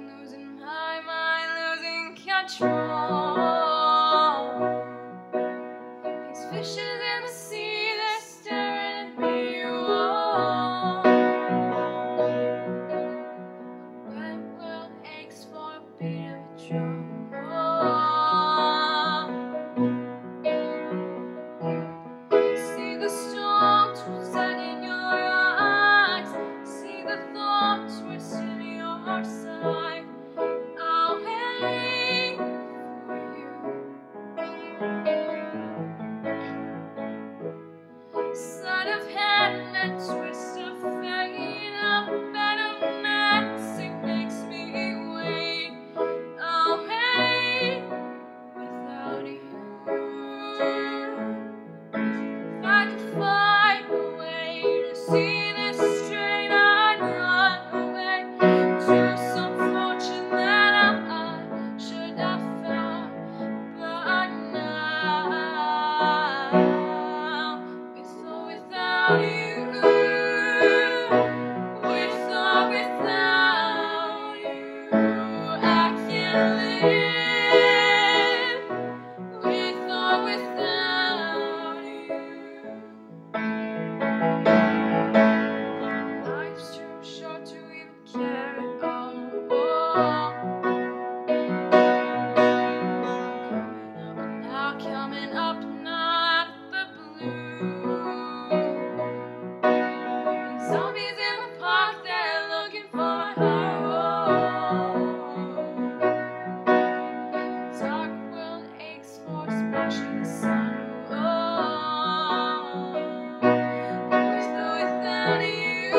Losing my mind, losing control. These fishes in the sea, they're staring at me. Whoa. Red world aches for a beat of a drum. See the storm twisted in your eyes. See the thoughts twisted in your side. I'll wait for you. Sleight of hand and twist of fate, a better mask makes me wait. I'll wait without you. If I could find a way to see this straight, I'd run away to some fortune that I should have found. But now, with or without you, with or without you, I can't live. With or without you. Life's too short to even care at all. Coming up, not the blue. These zombies in the park, they're looking for my heart. Dark world aches for splashing the sun. With or without you,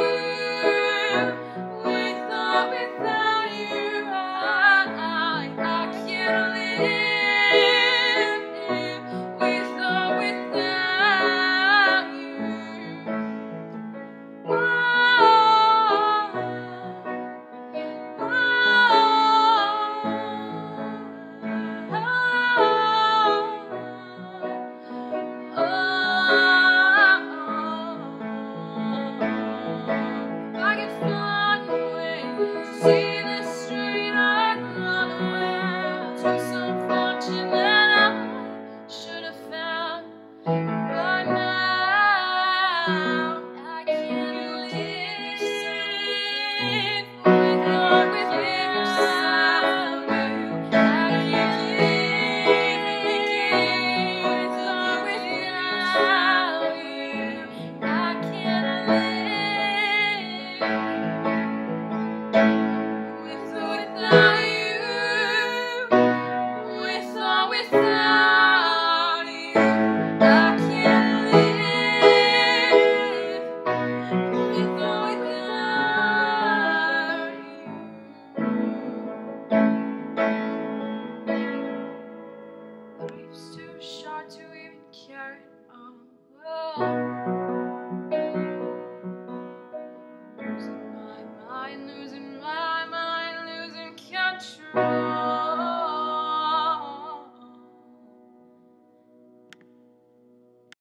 with or without you, I can't live. With or without you. I can find a way to see this street, I'd run away to some fortune that I should have found. But now I can't live with or without you. I can't live with or without you. I can't live with or without you. With or without you, I can't live. With or without you. Life's too short to even care at all.